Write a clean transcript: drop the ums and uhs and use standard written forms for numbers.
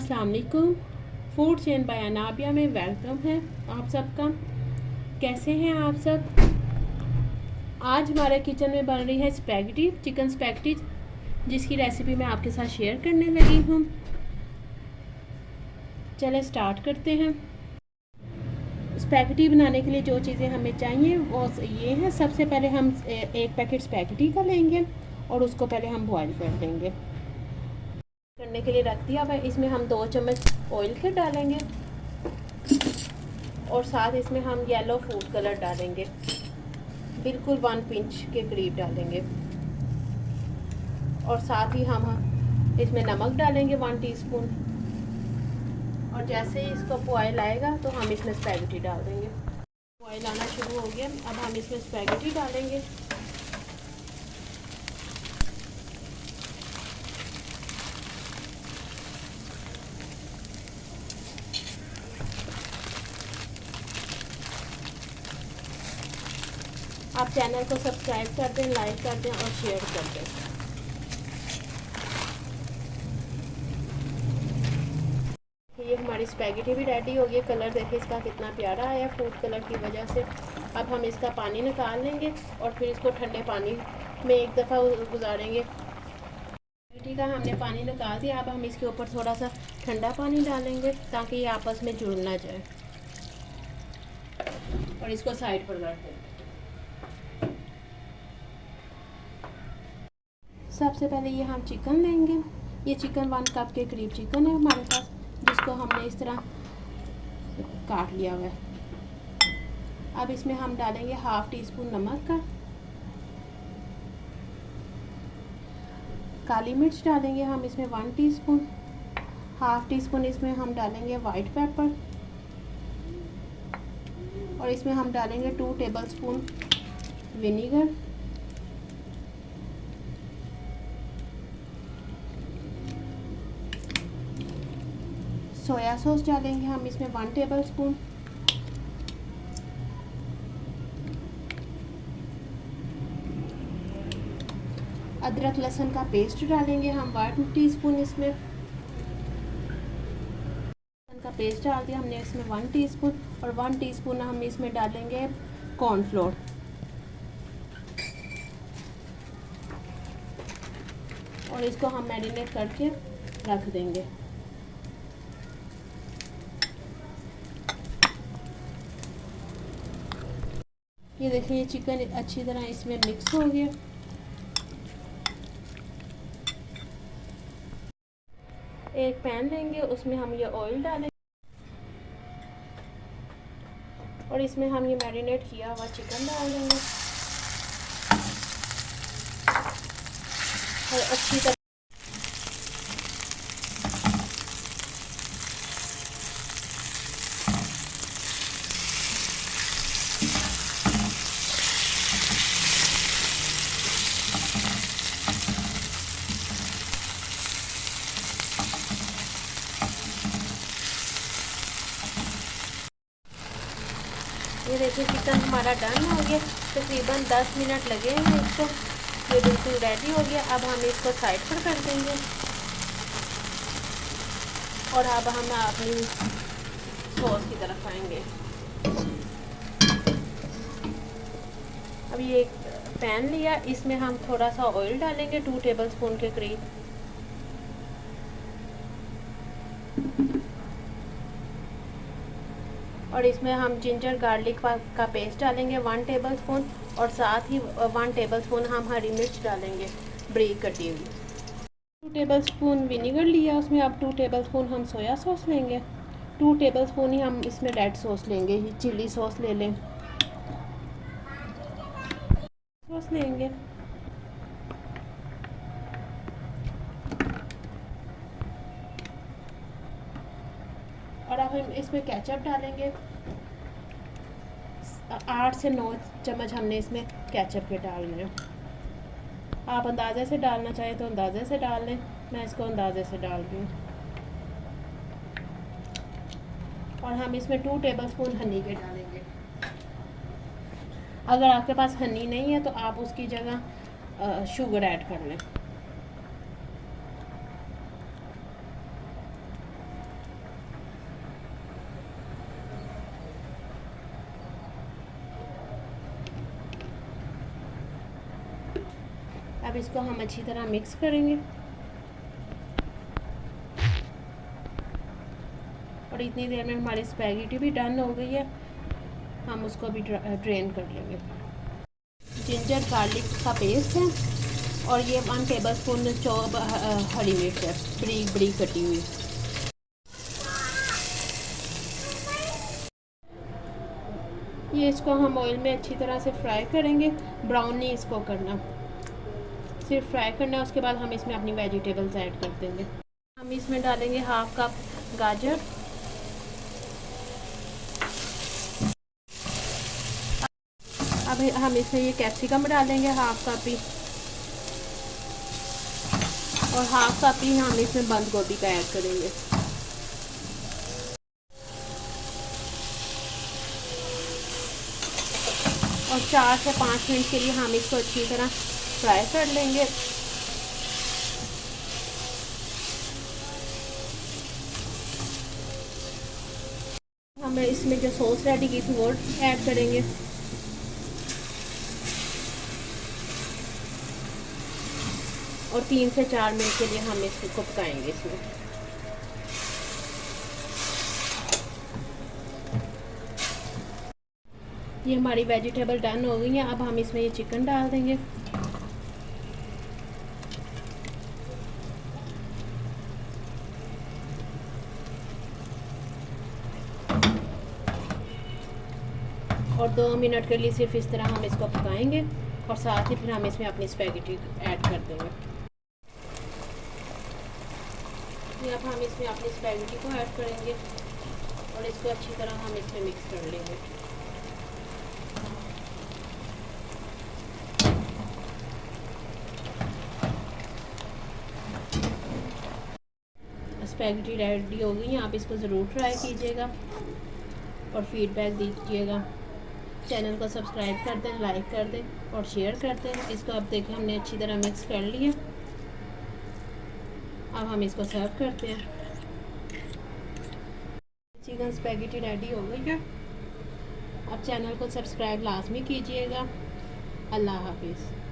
अस्सलाम वालेकुम। Food chain by Anabia में वेलकम है आप सबका। कैसे हैं आप सब? आज हमारे किचन में बन रही है स्पैगेटी, चिकन स्पैगेटी, जिसकी रेसिपी मैं आपके साथ शेयर करने लगी हूँ। चले स्टार्ट करते हैं। स्पैगेटी बनाने के लिए जो चीज़ें हमें चाहिए वो ये है। सबसे पहले हम एक पैकेट स्पैगेटी का लेंगे और उसको पहले हम बॉईल कर देंगे। करने के लिए रख दिया हुआ है। इसमें हम 2 चम्मच ऑयल के डालेंगे और साथ इसमें हम येलो फूड कलर डालेंगे, बिल्कुल 1 पिंच के करीब डालेंगे। और साथ ही हम इसमें नमक डालेंगे 1 टीस्पून। और जैसे ही इसको बॉयल आएगा तो हम इसमें स्पैगेटी डाल देंगे। बॉयल आना शुरू हो गया, अब हम इसमें स्पैगेटी डालेंगे। आप चैनल को सब्सक्राइब कर दें, लाइक कर दें और शेयर कर दें। ये हमारी स्पैगेटी भी रेडी हो गई। कलर देखिए इसका कितना प्यारा आया फूड कलर की वजह से। अब हम इसका पानी निकाल लेंगे और फिर इसको ठंडे पानी में एक दफ़ा गुजारेंगे। स्पैगेटी का हमने पानी निकाल दिया। अब हम इसके ऊपर थोड़ा सा ठंडा पानी डालेंगे ताकि ये आपस में जुड़ ना जाए। और इसको साइड पर रख दें। सबसे पहले ये हम चिकन लेंगे। ये चिकन 1 कप के करीब चिकन है हमारे पास, जिसको हमने इस तरह काट लिया हुआ है। अब इसमें हम डालेंगे 1/2 टीस्पून नमक का। काली मिर्च डालेंगे हम इसमें 1 टीस्पून। 1/2 टीस्पून इसमें हम डालेंगे वाइट पेपर। और इसमें हम डालेंगे 2 टेबलस्पून विनीगर। सोया सॉस डालेंगे हम इसमें 1 टेबलस्पून। अदरक लहसुन का पेस्ट डालेंगे हम 1 टीस्पून। इसमें लहसुन का पेस्ट डाल दिया हमने इसमें 1 टीस्पून। और 1 टीस्पून हम इसमें डालेंगे कॉर्नफ्लोर। और इसको हम मैरिनेट करके रख देंगे। ये देखिए ये चिकन अच्छी तरह इसमें मिक्स हो गया। एक पैन लेंगे, उसमें हम ये ऑयल डालेंगे और इसमें हम ये मैरिनेट किया हुआ चिकन डाल देंगे और अच्छी तरह ये देखिए चिकन हमारा डन हो गया। तकरीबन 10 मिनट लगे हैं इसको। ये बिल्कुल रेडी हो गया। अब हम इसको साइड पर कर देंगे और अब हम अपनी सॉस की तरफ आएंगे। अब ये एक पैन लिया, इसमें हम थोड़ा सा ऑयल डालेंगे 2 टेबलस्पून के करीब। और इसमें हम जिंजर गार्लिक का पेस्ट डालेंगे 1 टेबलस्पून। और साथ ही 1 टेबलस्पून हम हरी मिर्च डालेंगे बारीक कटी हुई। 2 टेबलस्पून विनीगर लिया, उसमें अब 2 टेबलस्पून हम सोया सॉस लेंगे। 2 टेबलस्पून ही हम इसमें रेड सॉस लेंगे, चिली सॉस ले लें, सॉस लेंगे। और अब हम इसमें केचप डालेंगे। 8 से 9 चम्मच हमने इसमें केचप के डालने हैं। आप अंदाजे से डालना चाहें तो अंदाजे से डाल लें, मैं इसको अंदाजे से डाल रही हूँ। और हम इसमें 2 टेबलस्पून हनी के डालेंगे। अगर आपके पास हनी नहीं है तो आप उसकी जगह शुगर ऐड कर लें। अब इसको हम अच्छी तरह मिक्स करेंगे और इतनी देर में हमारी स्पैगेटी भी डन हो गई है। हम उसको भी ड्रेन कर लेंगे। जिंजर गार्लिक का पेस्ट है और ये 1 टेबलस्पून चॉप हरी मिर्च है, बरीक बरीक कटी हुई। ये इसको हम ऑयल में अच्छी तरह से फ्राई करेंगे, ब्राउन नहीं इसको करना, सिर्फ फ्राई करना है। उसके बाद हम इसमें अपनी वेजिटेबल्स ऐड कर देंगे। हम इसमें डालेंगे 1/2 कप गाजर, अब हम इसमें ये कैप्सिकम डालेंगे 1/2 कप ही, और 1/2 कप ही हम इसमें बंद गोभी का ऐड करेंगे। और 4 से 5 मिनट के लिए हम इसको अच्छी तरह फ्राई कर लेंगे। हम इसमें जो सॉस रेडी की थी वो ऐड करेंगे और 3 से 4 मिनट के लिए हम इसको पकाएंगे इसमें। ये हमारी वेजिटेबल डन हो गई है। अब हम इसमें ये चिकन डाल देंगे। और 2 मिनट के लिए सिर्फ इस तरह हम इसको पकाएंगे और साथ ही फिर हम इसमें अपनी स्पैगेटी ऐड कर देंगे। अब हम इसमें अपनी स्पैगेटी को ऐड करेंगे और इसको अच्छी तरह हम इसमें मिक्स कर लेंगे। स्पैगेटी रेडी हो गई है। आप इसको ज़रूर ट्राई कीजिएगा और फीडबैक दीजिएगा। चैनल को सब्सक्राइब कर दें, लाइक कर दें और शेयर कर दें। इसको अब देखें हमने अच्छी तरह मिक्स कर लिया। अब हम इसको सर्व करते हैं। चिकन स्पैगेटी रेडी हो गई है। अब चैनल को सब्सक्राइब लाजमी कीजिएगा। अल्लाह हाफिज़।